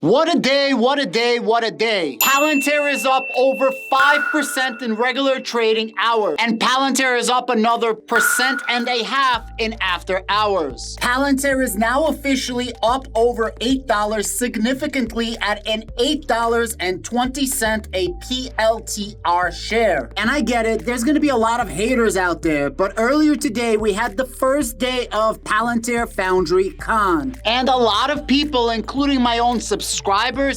What a day, what a day, what a day. Palantir is up over 5% in regular trading hours, and Palantir is up another 1.5% in after hours. Palantir is now officially up over $8 significantly at an $8.20 a PLTR share. And I get it, there's gonna be a lot of haters out there, but earlier today we had the first day of Palantir Foundry Con. And a lot of people, including my own subscribers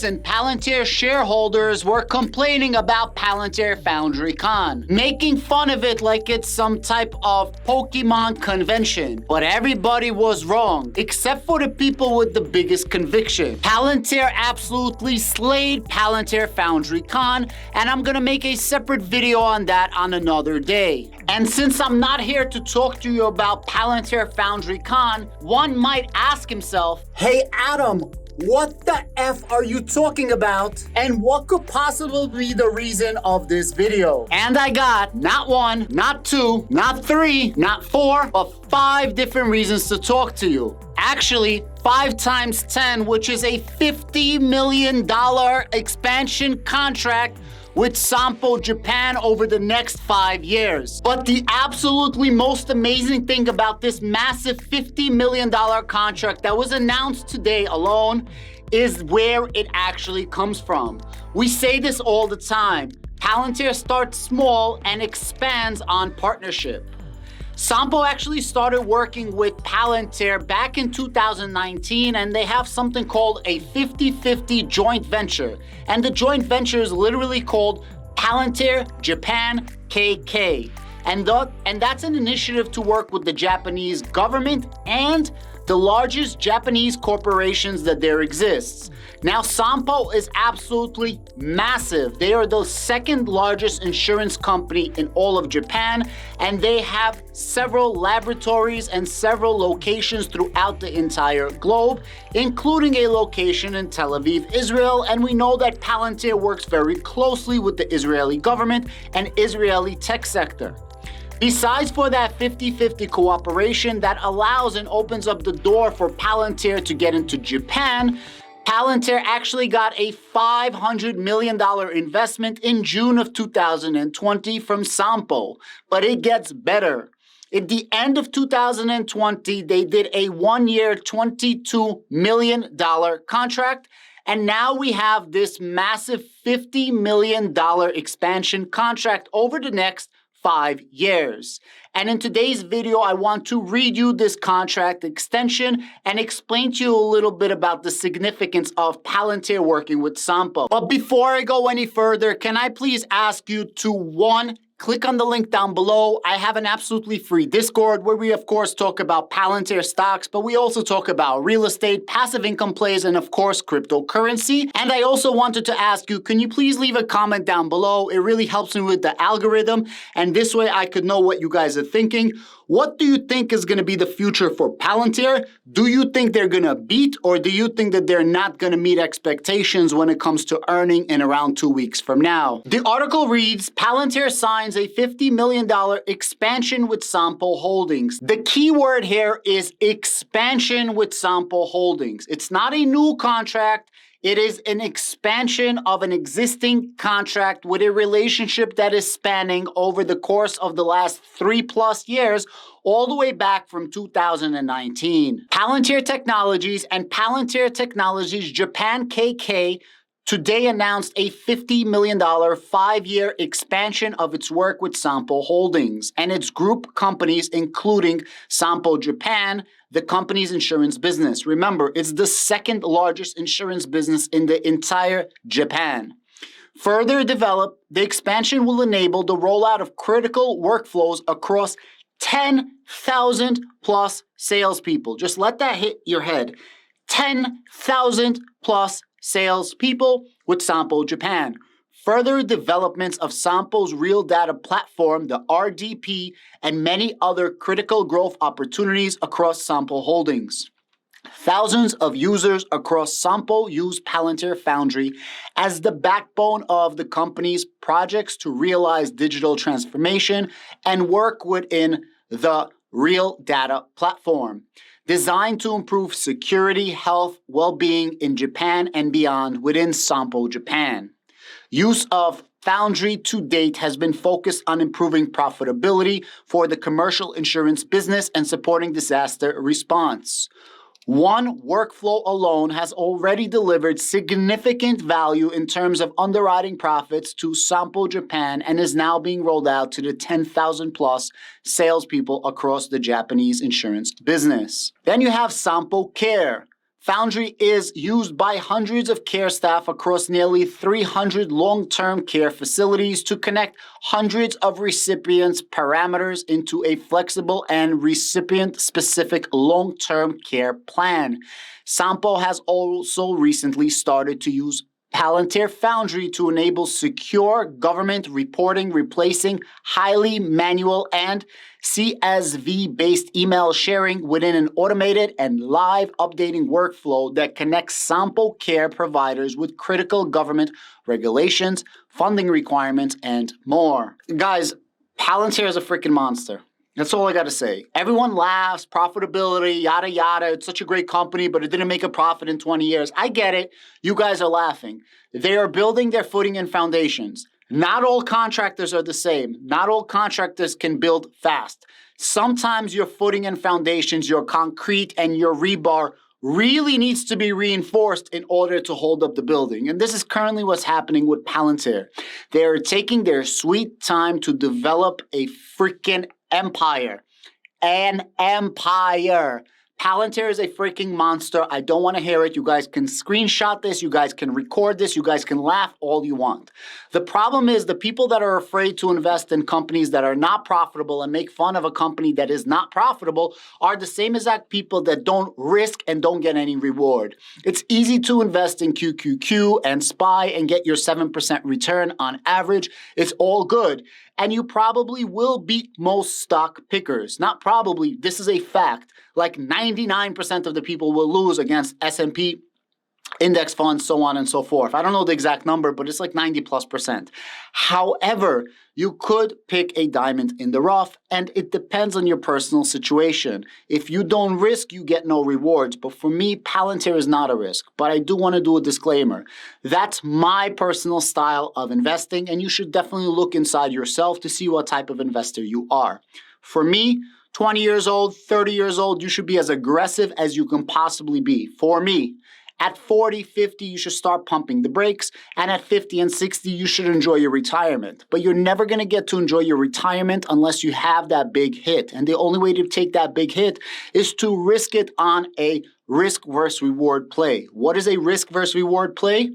and Palantir shareholders, were complaining about Palantir Foundry Con, making fun of it like it's some type of Pokemon convention. But everybody was wrong, except for the people with the biggest conviction. Palantir absolutely slayed Palantir Foundry Con, and I'm gonna make a separate video on that on another day. And since I'm not here to talk to you about Palantir Foundry Con, one might ask himself, hey Adam, what the F are you talking about? And what could possibly be the reason of this video? And I got not one, not two, not three, not four, but 5 different reasons to talk to you. Actually, 5 times 10, which is a $50 million expansion contract with Sampo Japan over the next 5 years. But the absolutely most amazing thing about this massive $50 million contract that was announced today alone is where it actually comes from. We say this all the time. Palantir starts small and expands on partnership. Sampo actually started working with Palantir back in 2019, and they have something called a 50-50 joint venture. And the joint venture is literally called Palantir Japan KK. And that's an initiative to work with the Japanese government and the largest Japanese corporations that there exists. Now, Sampo is absolutely massive. They are the second largest insurance company in all of Japan, and they have several laboratories and several locations throughout the entire globe, including a location in Tel Aviv, Israel. And we know that Palantir works very closely with the Israeli government and Israeli tech sector. Besides for that 50-50 cooperation that allows and opens up the door for Palantir to get into Japan, Palantir actually got a $500 million investment in June of 2020 from Sampo. But it gets better. At the end of 2020, they did a 1-year, $22 million contract. And now we have this massive $50 million expansion contract over the next 5 years. And in today's video, I want to read you this contract extension and explain to you a little bit about the significance of Palantir working with Sampo. But before I go any further, can I please ask you to, 1, click on the link down below. I have an absolutely free Discord where we, of course, talk about Palantir stocks, but we also talk about real estate, passive income plays, and of course, cryptocurrency. And I also wanted to ask you, can you please leave a comment down below? It really helps me with the algorithm, and this way I could know what you guys are thinking. What do you think is going to be the future for Palantir? Do you think they're going to beat, or do you think that they're not going to meet expectations when it comes to earning in around 2 weeks from now? The article reads, Palantir signs a $50 million expansion with Sampo Holdings. The key word here is expansion with Sampo Holdings. It's not a new contract. It is an expansion of an existing contract with a relationship that is spanning over the course of the last 3+ years, all the way back from 2019. Palantir Technologies and Palantir Technologies Japan KK today announced a $50 million 5-year expansion of its work with Sampo Holdings and its group companies, including Sampo Japan, the company's insurance business. Remember, it's the second largest insurance business in the entire Japan. Further developed, the expansion will enable the rollout of critical workflows across 10,000 plus salespeople. Just let that hit your head. 10,000 plus salespeople with Sampo Japan. Further developments of Sampo's real data platform, the RDP, and many other critical growth opportunities across Sampo Holdings. Thousands of users across Sampo use Palantir Foundry as the backbone of the company's projects to realize digital transformation and work within the real data platform. designed to improve security, health, well-being in Japan and beyond within Sampo Japan. Use of Foundry to date has been focused on improving profitability for the commercial insurance business and supporting disaster response. One workflow alone has already delivered significant value in terms of underwriting profits to Sampo Japan and is now being rolled out to the 10,000 plus salespeople across the Japanese insurance business. Then you have Sampo Care. Foundry is used by hundreds of care staff across nearly 300 long-term care facilities to connect hundreds of recipients' parameters into a flexible and recipient-specific long-term care plan. Sampo has also recently started to use Palantir Foundry to enable secure government reporting, replacing highly manual and CSV-based email sharing within an automated and live updating workflow that connects Sampo Care providers with critical government regulations, funding requirements, and more. Guys, Palantir is a freaking monster. That's all I got to say. Everyone laughs, profitability, yada, yada. It's such a great company, but it didn't make a profit in 20 years. I get it. You guys are laughing. They are building their footing and foundations. Not all contractors are the same. Not all contractors can build fast. Sometimes your footing and foundations, your concrete and your rebar really needs to be reinforced in order to hold up the building. And this is currently what's happening with Palantir. They are taking their sweet time to develop a freaking empire. An empire. Palantir is a freaking monster. I don't want to hear it. You guys can screenshot this. You guys can record this. You guys can laugh all you want. The problem is the people that are afraid to invest in companies that are not profitable and make fun of a company that is not profitable are the same exact people that don't risk and don't get any reward. It's easy to invest in QQQ and SPY and get your 7% return on average. It's all good. And you probably will beat most stock pickers. Not probably, this is a fact. Like 99% of the people will lose against S&P index funds, so on and so forth. I don't know the exact number, but it's like 90+%. However, you could pick a diamond in the rough, and it depends on your personal situation. If you don't risk, you get no rewards. But for me, Palantir is not a risk. But I do want to do a disclaimer. That's my personal style of investing, and you should definitely look inside yourself to see what type of investor you are. For me, 20 years old, 30 years old, you should be as aggressive as you can possibly be. For me, at 40, 50, you should start pumping the brakes. And at 50 and 60, you should enjoy your retirement. But you're never going to get to enjoy your retirement unless you have that big hit. And the only way to take that big hit is to risk it on a risk versus reward play. What is a risk versus reward play?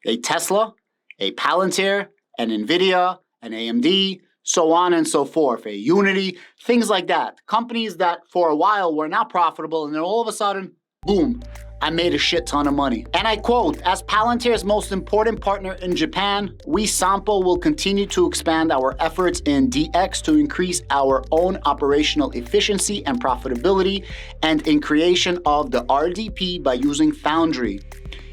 A Tesla, a Palantir, an NVIDIA, an AMD, so on and so forth, a Unity, things like that. Companies that for a while were not profitable and then all of a sudden, boom, I made a shit ton of money. And I quote, as Palantir's most important partner in Japan, we Sampo will continue to expand our efforts in DX to increase our own operational efficiency and profitability and in creation of the RDP by using Foundry.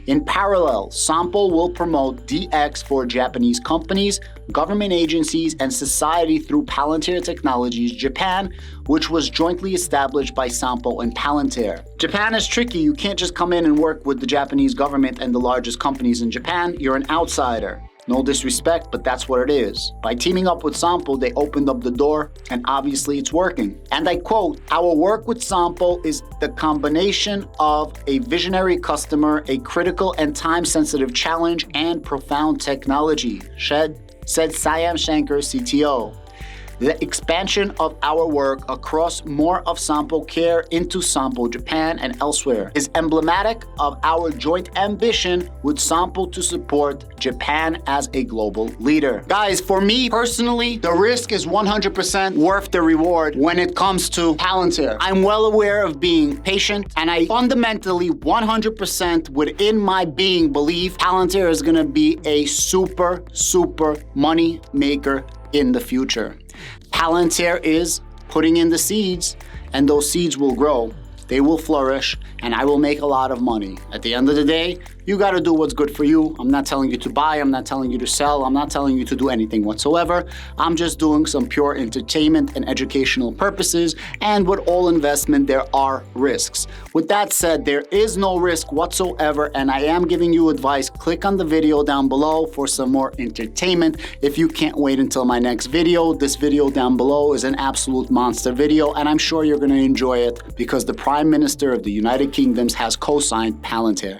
In parallel, Sampo will promote DX for Japanese companies, government agencies, and society through Palantir Technologies Japan, which was jointly established by Sampo and Palantir. Japan is tricky. You can't just come in and work with the Japanese government and the largest companies in Japan. You're an outsider. No disrespect, but that's what it is. By teaming up with Sampo, they opened up the door, and obviously it's working. And I quote, our work with Sampo is the combination of a visionary customer, a critical and time-sensitive challenge, and profound technology, said Siam Shankar, CTO. The expansion of our work across more of Sampo Care into Sampo Japan and elsewhere is emblematic of our joint ambition with Sampo to support Japan as a global leader. Guys, for me personally, the risk is 100% worth the reward when it comes to Palantir. I'm well aware of being patient, and I fundamentally 100% within my being believe Palantir is gonna be a super money maker in the future. Palantir is putting in the seeds, and those seeds will grow. They will flourish, and I will make a lot of money. At the end of the day, You got to do what's good for you. I'm not telling you to buy. I'm not telling you to sell. I'm not telling you to do anything whatsoever. I'm just doing some pure entertainment and educational purposes. And with all investment, there are risks. With that said, there is no risk whatsoever, and I am giving you advice. Click on the video down below for some more entertainment. If you can't wait until my next video, this video down below is an absolute monster video, and I'm sure you're going to enjoy it because the Prime Minister of the United Kingdom has co-signed Palantir.